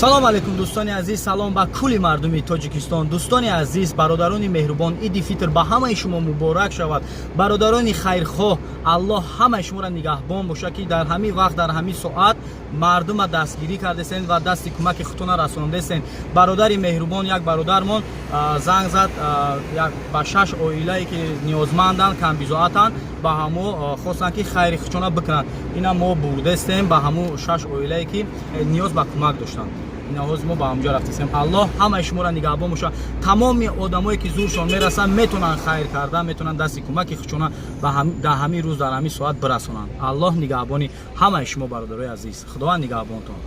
салом алейкум дӯстони азиз, салом ба кулли мардуми Тоҷикистон. Дӯстони азиз, бародарони меҳрубон, иди фитр ба ҳамаи шумо муборак шавад. Бародарони хайрхоҳ, аллоҳ ҳамаи шуморо нигаҳбон бошад ки дар ҳамин вақт, дар ҳамин соат мардума дастгирӣ кардесен ва дасти кӯмаки худтона расондесен. Бародари меҳрубон, як бародармон занг зад ба 6 оилае ки ниёзманданд, камбизоатанд, ба ҳамо хостанд ки хайри худчона бикунанд. Ина мо бурдестем ба ҳамо 6 оилае ки ниёз ба кӯмак доштанд. Ҳоз мо ба ҳамҷо рафтесем. Аллоҳ ҳамаи шуморо нигаҳбон бошад. Тамоми одамое ки зуршон мерасанд метавонанд хайр кардан, метавонанд дасти кӯмаки худчона дар ҳамин рӯз, дар ҳамин соат бирасонанд. Аллоҳ нигаҳбони ҳамаи шумо бародарои азиз. Худованд нигаҳбонтон.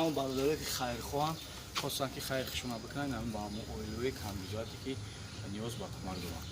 Ин бародарое ки хайрхоҳанд, хостанд ки хайри худшона бикунанд, ин ба ҳамон оилаҳои камбизоате ки ниёз ба кӯмак доранд.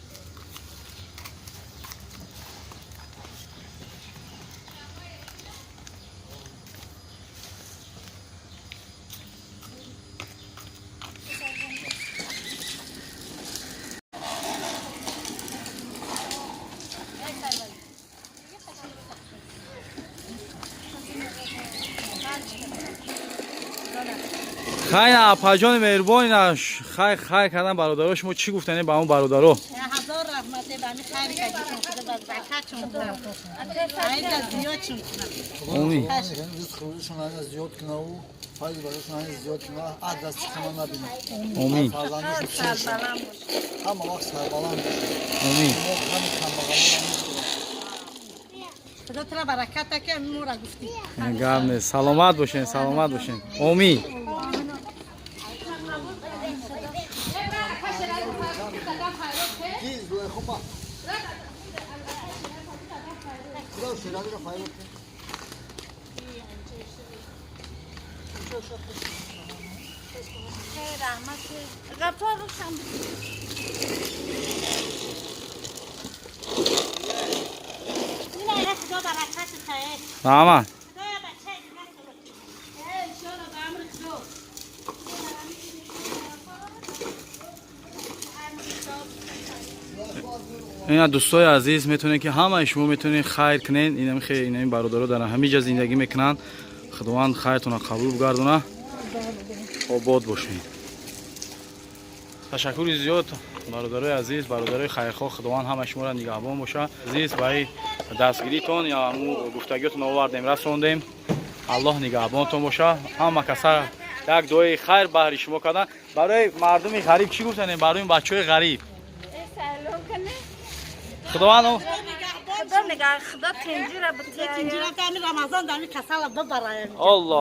خیر اپاجان مهربانی نش خیر کردن برادرها. شما چی گفتین به اون برادرها؟ هزار رحمت به می خیر کردید خدا باز برکتشون بده. خیر زیاد شون کنه. آمین. روز خروجشون از زیاد کنه و فایده براشون از زیاد کنه. عاد دست کمان نبینه. آمین. همه وقت سربلند باشه. آمین. خدا تو را برکت که مورا گفتی. نگران سلامت باشین، سلامت باشین. آمین. Tamam. اینا دوستای عزیز میتونه که همه شما میتونین خیر کنین. اینم خیلی این برادرها در همه جا زندگی میکنن. خداوند خیرتون رو قبول بگردونه. آباد باشین. تشکر زیاد برادرای عزیز، برادرای خیرخواه. خداوند همه شما را نگهبان باشه. عزیز برای دستگیریتون یا گفتگوتون آوردیم رسوندیم. الله نگهبانتون باشه. همه کسا یک دعای خیر برای شما کردن. برای مردم غریب چی گفتن؟ برای بچهای غریب خداوند خدا نگاه خدا تنجی را بتیاره. تنجی را که رمضان دانی کسال ببره. الله